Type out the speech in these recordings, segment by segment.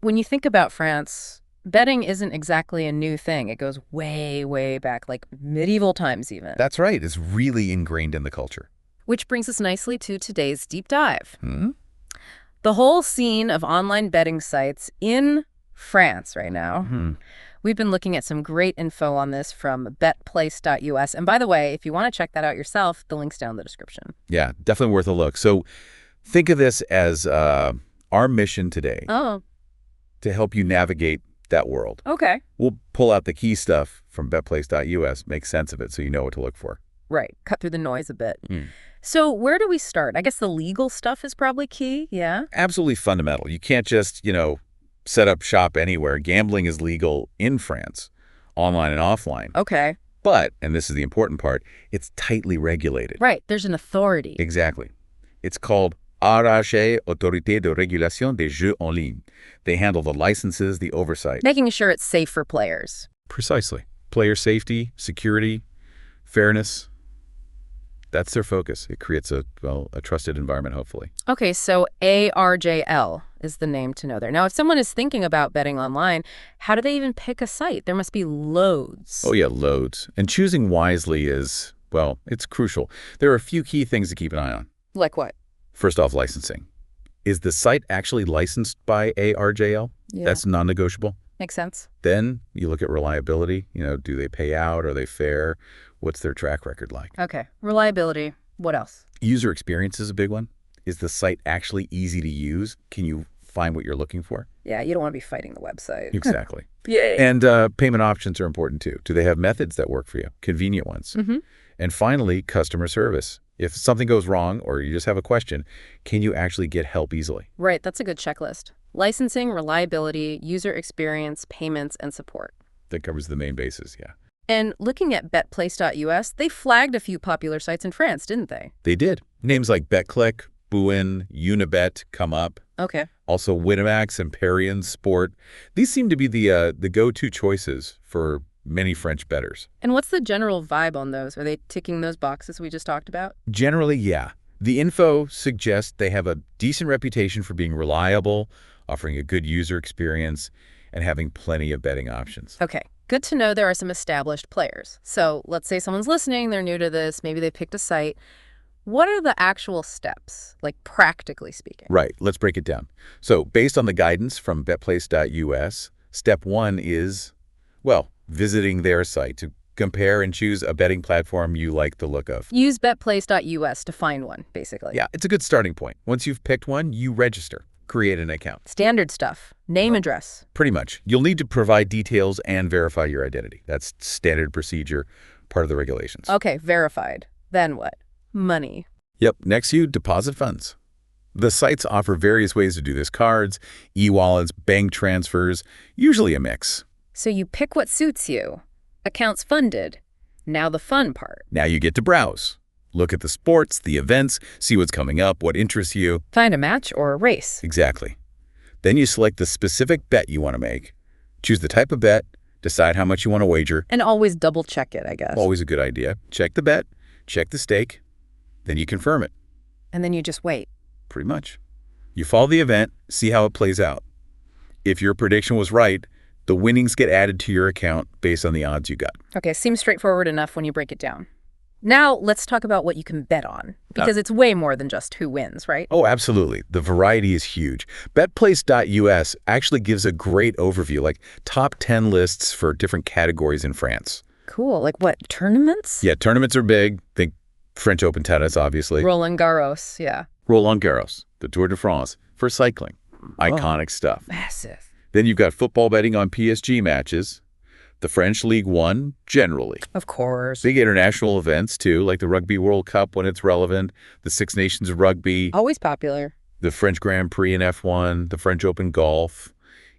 When you think about France, betting isn't exactly a new thing. It goes way, way back, like medieval times even. That's right. It's really ingrained in the culture. Which brings us nicely to today's deep dive. Hmm? The whole scene of online betting sites in France right now. We've been looking at some great info on this from betplace.us. And by the way, if you want to check that out yourself, the link's down in the description. Yeah, definitely worth a look. So think of this as our mission today Oh, to help you navigate that world. okay. We'll pull out the key stuff from betplace.us, make sense of it so you know what to look for. Right. Cut through the noise a bit. So where do we start? I guess the legal stuff is probably key, yeah? Absolutely fundamental. You can't just, set up shop anywhere. Gambling is legal in France, online and offline. Okay. But, and this is the important part, it's tightly regulated. Right. There's an authority. Exactly. It's called ARAG, Autorité de Régulation des Jeux en Ligne. They handle the licenses, the oversight. Making sure it's safe for players. Precisely. Player safety, security, fairness. That's their focus. It creates a trusted environment, hopefully. Okay, so ARJL is the name to know there. Now, if someone is thinking about betting online, how do they even pick a site? There must be loads. Oh, yeah, loads. And choosing wisely is, it's crucial. There are a few key things to keep an eye on. Like what? First off, licensing. Is the site actually licensed by ARJL? Yeah. That's non-negotiable. Makes sense. Then you look at reliability. Do they pay out? Are they fair? What's their track record like? Okay. Reliability. What else? User experience is a big one. Is the site actually easy to use? Can you find what you're looking for? Yeah, you don't want to be fighting the website. Exactly. Yay. And payment options are important too. Do they have methods that work for you? Convenient ones. And finally, customer service. If something goes wrong or you just have a question, can you actually get help easily? Right, that's a good checklist. Licensing, reliability, user experience, payments, and support. That covers the main bases, yeah. And looking at betplace.us, they flagged a few popular sites in France, didn't they? They did. Names like BetClick, Bouin, Unibet come up. Okay. Also Winamax and Parion Sport. These seem to be the go-to choices for many French bettors. And what's the general vibe on those? Are they ticking those boxes we just talked about? Generally, yeah. The info suggests they have a decent reputation for being reliable, offering a good user experience, and having plenty of betting options. Okay. Good to know there are some established players. So let's say someone's listening, they're new to this, maybe they picked a site. What are the actual steps, like practically speaking? Right. Let's break it down. So based on the guidance from betplace.us, step one is, visiting their site to compare and choose a betting platform you like the look of. Use betplace.us to find one, basically. Yeah, it's a good starting point. Once you've picked one, you register, create an account. Standard stuff. Name, address. Pretty much. You'll need to provide details and verify your identity. That's standard procedure, part of the regulations. Okay, verified. Then what? Money. Yep. Next, you deposit funds. The sites offer various ways to do this: cards, e-wallets, bank transfers, usually a mix. So you pick what suits you. Accounts funded. Now the fun part. Now you get to browse. Look at the sports, the events, see what's coming up, what interests you. Find a match or a race. Exactly. Then you select the specific bet you want to make. Choose the type of bet, decide how much you want to wager. And always double check it, I guess. Always a good idea. Check the bet, check the stake, then you confirm it. And then you just wait. Pretty much. You follow the event, see how it plays out. If your prediction was right, the winnings get added to your account based on the odds you got. Okay, seems straightforward enough when you break it down. Now let's talk about what you can bet on, because it's way more than just who wins, right? Oh, absolutely. The variety is huge. Betplace.us actually gives a great overview, like top 10 lists for different categories in France. Cool. Like what, tournaments? Yeah, tournaments are big. Think French Open tennis, obviously. Roland Garros, yeah. Roland Garros, the Tour de France, for cycling. Iconic stuff. Massive. Then you've got football betting on PSG matches, the French League One generally. Of course. Big international events, too, like the Rugby World Cup when it's relevant, the Six Nations of Rugby, Always popular. the French Grand Prix in F1, the French Open Golf,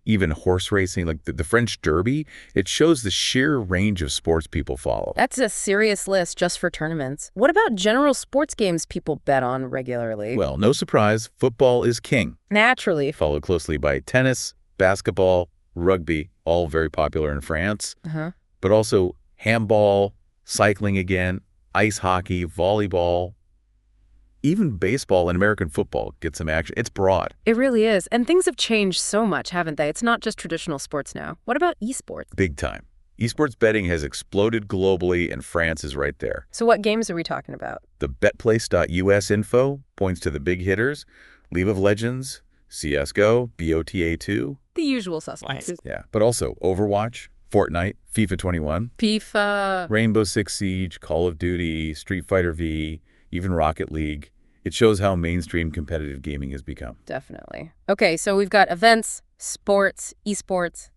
even horse racing, like the French Derby. It shows the sheer range of sports people follow. That's a serious list just for tournaments. What about general sports games people bet on regularly? Well, no surprise, football is king, Naturally. followed closely by tennis, basketball, rugby, all very popular in France, but also handball, cycling again, ice hockey, volleyball. Even baseball and American football get some action. It's broad. It really is. And things have changed so much, haven't they? It's not just traditional sports now. What about esports? Big time. Esports betting has exploded globally, and France is right there. So what games are we talking about? The betplace.us info points to the big hitters: League of Legends, CSGO, BOTA 2. The usual suspects. Yeah, but also Overwatch, Fortnite, FIFA 21, FIFA. Rainbow Six Siege, Call of Duty, Street Fighter V, even Rocket League. It shows how mainstream competitive gaming has become. Definitely. Okay, so we've got events, sports, esports.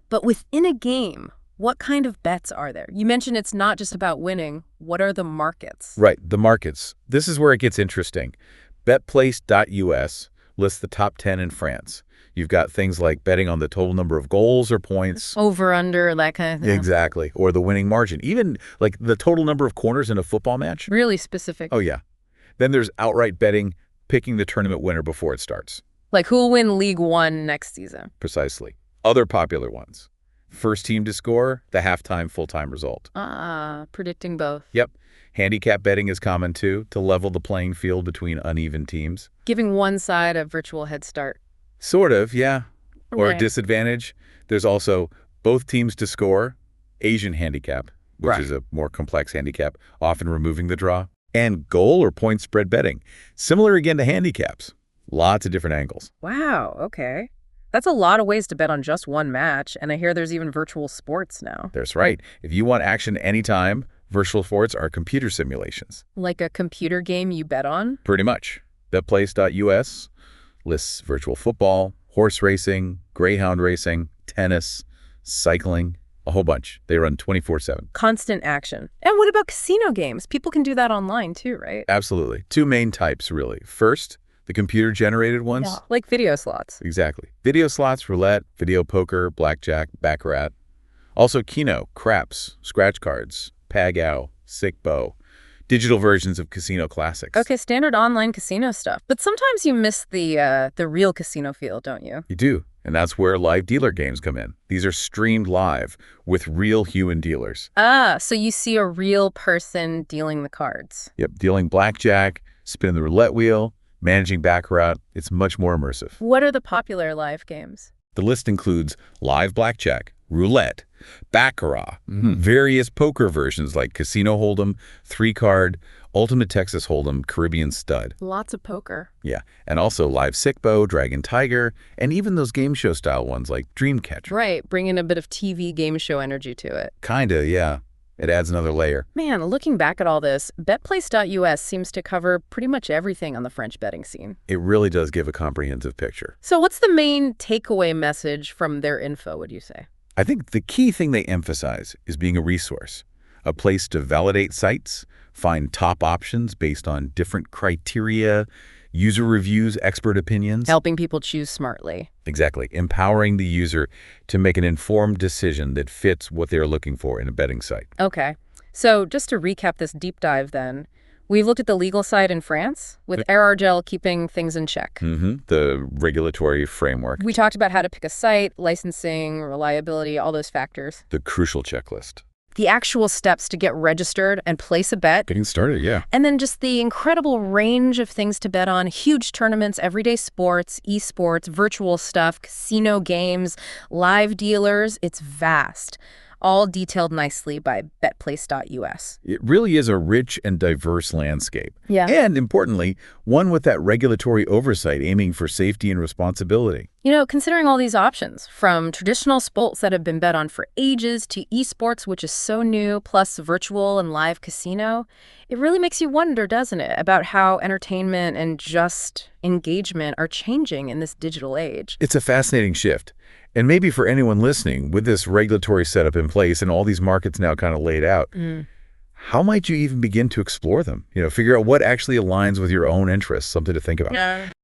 But within a game, what kind of bets are there? You mentioned it's not just about winning. What are the markets? Right, the markets. This is where it gets interesting. Betplace.us lists the top 10 in France. You've got things like betting on the total number of goals or points. Over, under, that kind of thing. Exactly. Or the winning margin. Even like the total number of corners in a football match. Really specific. Oh, yeah. Then there's outright betting, picking the tournament winner before it starts. Like who'll win League One next season? Precisely. Other popular ones. First team to score, the halftime full-time result. Predicting both. Yep. Handicap betting is common too, to level the playing field between uneven teams. Giving one side a virtual head start. Sort of, yeah. Or Right. a disadvantage. There's also both teams to score, Asian handicap, which is a more complex handicap, often removing the draw, and goal or point spread betting. Similar again to handicaps. Lots of different angles. Wow, okay. That's a lot of ways to bet on just one match, and I hear there's even virtual sports now. That's right. If you want action anytime, virtual sports are computer simulations. Like a computer game you bet on? Pretty much. Betplace.us lists virtual football, horse racing, greyhound racing, tennis, cycling, a whole bunch. They run 24/7. Constant action. And what about casino games? People can do that online too, right? Absolutely. Two main types, really. First, the computer-generated ones. Yeah. Like video slots. Exactly. Video slots, roulette, video poker, blackjack, baccarat. Also Keno, craps, scratch cards, pag-ow, sick bow. Digital versions of casino classics. Okay, standard online casino stuff. But sometimes you miss the real casino feel, don't you? You do. And that's where live dealer games come in. These are streamed live with real human dealers. So you see a real person dealing the cards. Yep, dealing blackjack, spinning the roulette wheel, managing baccarat. It's much more immersive. What are the popular live games? The list includes live blackjack, roulette, baccarat, various poker versions like Casino Hold'em, 3-card, Ultimate Texas Hold'em, Caribbean Stud. Lots of poker. Yeah, and also live sick bow, Dragon Tiger, and even those game show style ones like Dreamcatcher. Right, bringing a bit of TV game show energy to it. Kinda, yeah. It adds another layer. Man, looking back at all this, betplace.us seems to cover pretty much everything on the French betting scene. It really does give a comprehensive picture. So what's the main takeaway message from their info, would you say? I think the key thing they emphasize is being a resource, a place to validate sites, find top options based on different criteria, user reviews, expert opinions. Helping people choose smartly. Exactly. Empowering the user to make an informed decision that fits what they're looking for in a betting site. Okay. So just to recap this deep dive then, we've looked at the legal side in France, with Airargel keeping things in check. The regulatory framework. We talked about how to pick a site, licensing, reliability, all those factors. The crucial checklist. The actual steps to get registered and place a bet. Getting started, yeah. And then just the incredible range of things to bet on, huge tournaments, everyday sports, esports, virtual stuff, casino games, live dealers. It's vast. All detailed nicely by betplace.us. It really is a rich and diverse landscape. Yeah. And importantly, one with that regulatory oversight aiming for safety and responsibility. You know, considering all these options, from traditional sports that have been bet on for ages to esports, which is so new, plus virtual and live casino, it really makes you wonder, doesn't it, about how entertainment and just engagement are changing in this digital age. It's a fascinating shift. And maybe for anyone listening, with this regulatory setup in place and all these markets now kind of laid out, how might you even begin to explore them? Figure out what actually aligns with your own interests, something to think about. Yeah.